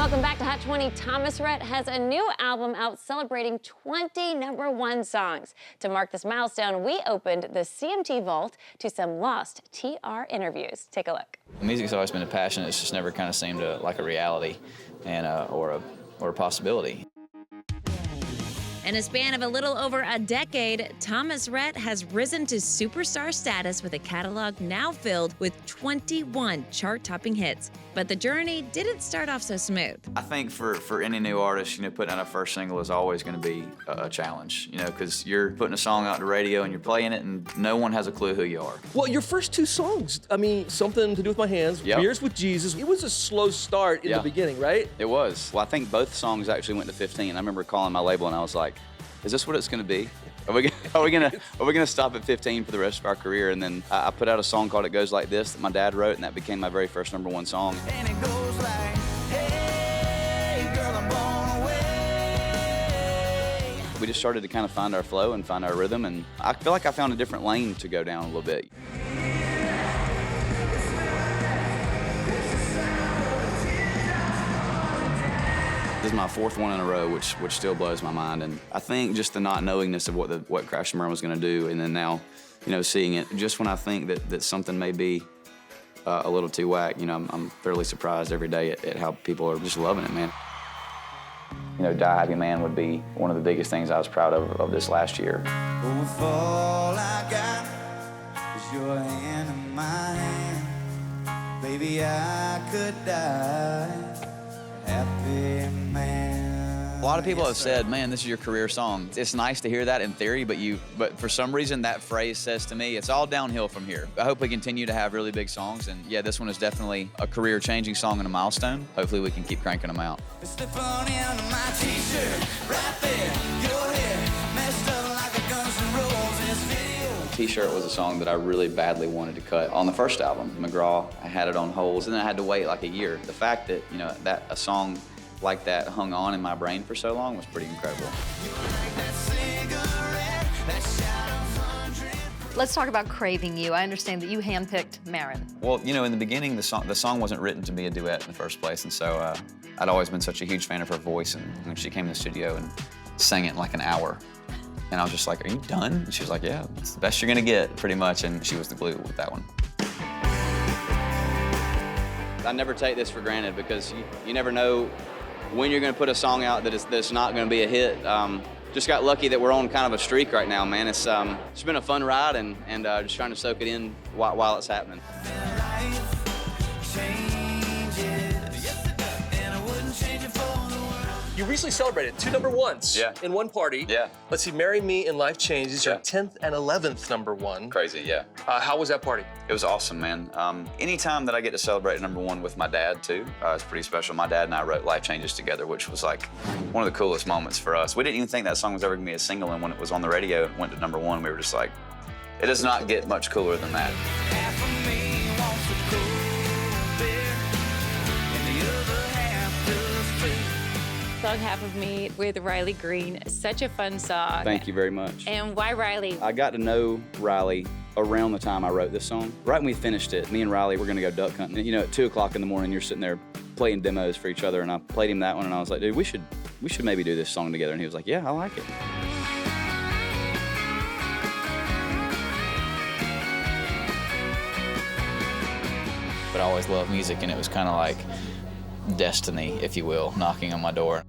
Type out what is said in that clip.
Welcome back to Hot 20. Thomas Rhett has a new album out celebrating 20 #1 songs. To mark this milestone, we opened the CMT vault to some lost TR interviews. Take a look. Music's always been a passion. It's just never kind of seemed like a reality and or a possibility. In a span of a little over a decade, Thomas Rhett has risen to superstar status with a catalog now filled with 21 chart-topping hits. But the journey didn't start off so smooth. I think for any new artist, putting out a first single is always going to be a challenge, because you're putting a song out to radio and you're playing it and no one has a clue who you are. Well, your first two songs, Something to Do with My Hands, Yep. Beers with Jesus, it was a slow start in the beginning, right? It was. Well, I think both songs actually went to 15. I remember calling my label and I was like, is this what it's going to be? Are we gonna stop at 15 for the rest of our career? And then I put out a song called It Goes Like This that my dad wrote, and that became my very first #1 song. And it goes like, hey, girl, I'm blown away. We just started to kind of find our flow and find our rhythm, and I feel like I found a different lane to go down a little bit. This is my fourth one in a row, which still blows my mind. And I think just the not knowingness of what Crash and Burn was going to do, and then now, seeing it, just when I think that something may be a little too whack, I'm fairly surprised every day at how people are just loving it, man. Die Happy Man would be one of the biggest things I was proud of this last year. Oh, if all I got is your hand in my hand, baby, I could die happy man. A lot of people have said, man, this is your career song. It's nice to hear that in theory, but for some reason that phrase says to me, it's all downhill from here. I hope we continue to have really big songs, and yeah, this one is definitely a career-changing song and a milestone. Hopefully we can keep cranking them out. Slip on into my t-shirt, right there, your hair messed up like a Guns N' Roses video. T-Shirt was a song that I really badly wanted to cut on the first album. McGraw, I had it on hold, and then I had to wait like a year. The fact that, that a song like that hung on in my brain for so long was pretty incredible. Let's talk about Craving You. I understand that you handpicked Marin. Well, in the beginning, the song wasn't written to be a duet in the first place, and so I'd always been such a huge fan of her voice, and when she came to the studio and sang it in like an hour, and I was just like, are you done? And she was like, yeah, it's the best you're gonna get, pretty much, and she was the glue with that one. I never take this for granted because you never know when you're gonna put a song out that's not gonna be a hit. Just got lucky that we're on kind of a streak right now, man. It's been a fun ride and just trying to soak it in while it's happening. You recently celebrated 2 #1s in one party. Yeah. Let's see, Marry Me and Life Changes, your 10th and 11th #1. Crazy, yeah. How was that party? It was awesome, man. Anytime that I get to celebrate #1 with my dad, too, it's pretty special. My dad and I wrote Life Changes together, which was like one of the coolest moments for us. We didn't even think that song was ever gonna be a single, and when it was on the radio and went to #1, we were just like, it does not get much cooler than that. Half of me wants a cool beer, and the other half does too. Song Half of Me with Riley Green. Such a fun song. Thank you very much. And why Riley? I got to know Riley around the time I wrote this song. Right when we finished it, me and Riley were gonna go duck hunting. At 2 o'clock in the morning, you're sitting there playing demos for each other, and I played him that one, and I was like, dude, we should maybe do this song together. And he was like, yeah, I like it. But I always loved music, and it was kind of like destiny, if you will, knocking on my door.